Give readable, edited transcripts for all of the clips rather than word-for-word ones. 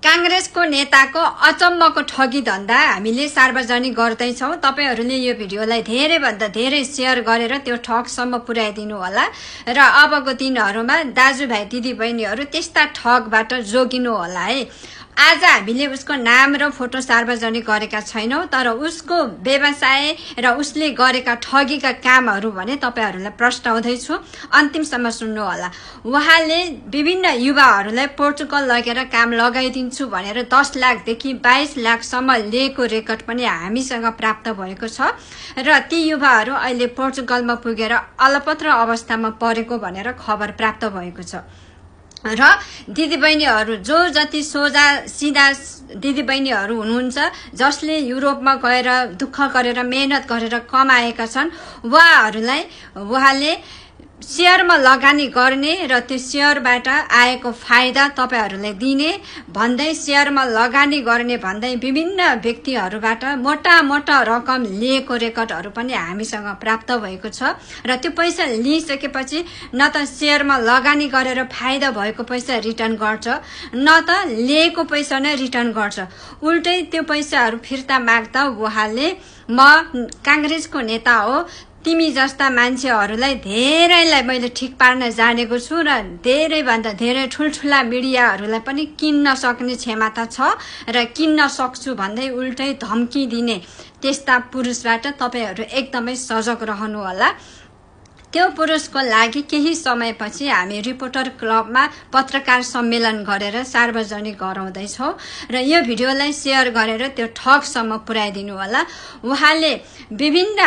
कांग्रेसको नेताको अचम्मको ठगी धन्दा हामीले सार्वजनिक गर्दैछौं। तपाईहरुले यो भिडियोलाई धेरै भन्दा धेरै शेयर गरेर त्यो ठगसम्म पुर्याइदिनु होला र अबको दिनहरुमा दाजुभाइ दिदीबहिनीहरु त्यस्ता ठगबाट जोगिनु होला है। आज हामीले उसको नाम र फोटो सार्वजनिक गरेका छैनौं, तर उसको व्यवसाय र उसले गरेका ठगीका कामहरु भने तपाईहरुलाई प्रस्ताउँदै छु, अन्तिमसम्म सुन्नु होला। उहाँले विभिन्न युवाहरुलाई पोर्चुगल लगेर काम लगाइदिन्छु भनेर 10 लाख देखि 22 लाख सम्म लिएको रेकर्ड पनि हामीसँग प्राप्त भएको छ र ती युवाहरु अहिले पोर्चुगलमा पुगेर अलपत्र अवस्थामा परेको भनेर खबर प्राप्त भएको छ। र दिदीबहिनीहरु जो जति सोझा सिधा दिदीबहिनीहरु हुनुहुन्छ, जसले युरोपमा गएर दुःख गरेर मेहनत गरेर कमाएका छन्, उहाँले शेयरमा लगानी गर्ने र त्यो शेयरबाट आएको फाइदा तपाईहरुलाई दिने भन्दै शेयरमा लगानी गर्ने भन्दै विभिन्न व्यक्तिहरुबाट मोटा मोटा रकम लिएको रेकर्डहरु पनि हामीसँग प्राप्त भएको छ र त्यो पैसा लिइसकेपछि न त शेयरमा लगानी गरेर फाइदा भएको पैसा रिटर्न गर्छ, न त लिएको पैसा नै रिटर्न गर्छ। उल्टै त्यो पैसाहरु फिर्ता माग्दा उहाँले म कांग्रेसको नेता हो, तिमी जस्ता मान्छेहरुलाई धेरैलाई मैले ठिक पार्न जानेको छु र धेरै भन्दा धेरै ठुलठुला मिडियाहरुलाई पनि किन्न सक्ने क्षमता छ र किन्न सक्छु भन्दै उल्टै धम्की दिने त्यस्ता पुरुषबाट तपाईहरु एकदमै सजग रहनु होला। त्यो पुरुषको लागि केही समयपछि हामी रिपोर्टर क्लबमा पत्रकार सम्मेलन गरेर सार्वजनिक गराउँदै छौं र यो भिडियोलाई शेयर गरेर त्यो ठगसम्म पुर्याइदिनु होला। उहाँले विभिन्न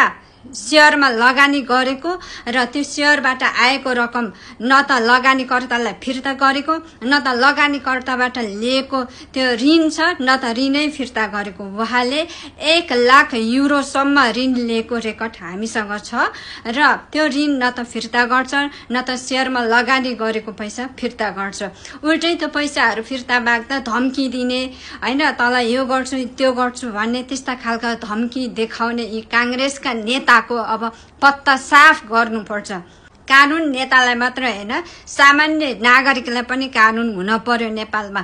शेयरमा लगानी गरेको र त्यो शेयरबाट आएको रकम न त लगानीकर्तालाई फिर्ता गरेको, न त लगानीकर्ताबाट लिएको त्यो ऋण छ, न त ऋणै फिर्ता गरेको। उहाँले 1 लाख युरो सम्म ऋण लिएको रेकर्ड हामीसँग छ र त्यो ऋण न त फिर्ता गर्छ, न त शेयरमा लगानी गरेको पैसा फिर्ता गर्छ। उल्टै त्यो पैसाहरु फिर्ता माग्दा धम्की दिने, हैन, तँलाई यो गर्छु त्यो गर्छु भन्ने त्यस्ता खालका धम्की देखाउने यी कांग्रेसका नेताको अब पत्ता साफ गर्नुपर्छ। कानून नेतालाई मात्र हैन, सामान्य नागरिकलाई पनि कानून हुन पर्यो नेपालमा।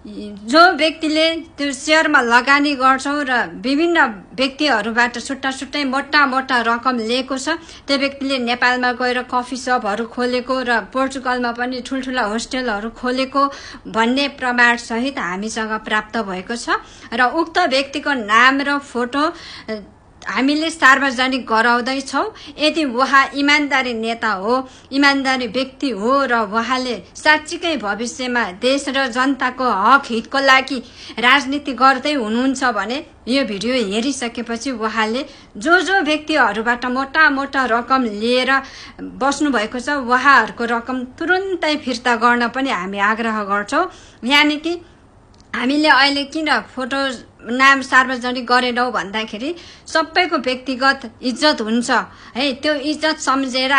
जो व्यक्तिले त्यो शेयरमा लगानी गर्छौ र विभिन्न व्यक्तिहरुबाट छुट्टा छुट्टै मोटा मोटा रकम लिएको छ, त्यो व्यक्तिले नेपालमा गएर कफी शपहरु खोलेको र पोर्चुगलमा पनि ठुलठुला होस्टेलहरु खोलेको भन्ने प्रमाण सहित हामीसँग प्राप्त भएको छ र उक्त व्यक्तिको नाम र फोटो हामीले सार्वजनिक गराउँदै छौं। यदि उहाँ इमानदारी नेता हो, इमानदारी व्यक्ति हो र उहाँले साच्चीकै भविष्यमा देश र जनताको हक हितको लागि राजनीति गर्दै हुनुहुन्छ भने यो भिडियो हेरिसकेपछि उहाँले जो व्यक्तिहरुबाट मोटा मोटा रकम लिएर बस्नु भएको छ उहाँहरुको रकम तुरुन्तै फिर्ता गर्न पनि हामी आग्रह गर्छौं। यानि कि हामीले अहिले किन फोटो नाम सार्वजनिक गरेनौ भन्दाखेरि सबैको व्यक्तिगत इज्जत हुन्छ है। त्यो इज्जत सम्झेर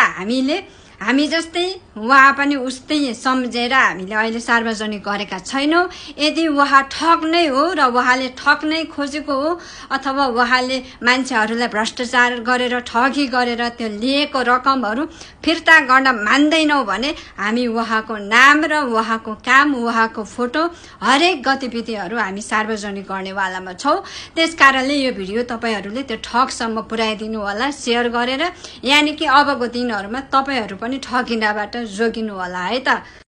हामी जस्तै उहाँ पनि उस्तै सम्झेर हामीले अहिले सार्वजनिक गरेका छैनौं। यदि उहाँ ठग नै हो र उहाँले ठग्नै खोजेको हो अथवा उहाँले मान्छेहरुलाई भ्रष्टाचार गरेर ठगी गरेर त्यो लिएको रकमहरु फिर्ता गर्न मान्दैनौ भने हामी उहाँको नाम र उहाँको काम, उहाँको फोटो, हरेक गतिविधिहरु हामी सार्वजनिक गर्नेवालामा छौं। त्यसकारणले यो भिडियो तपाईहरुले त्यो ठगसम्म पुर्याइदिनु होला शेयर गरेर, यानि कि अबको दिनहरुमा तपाईहरु पनि ठगिनाबाट जोगिनु होला है त।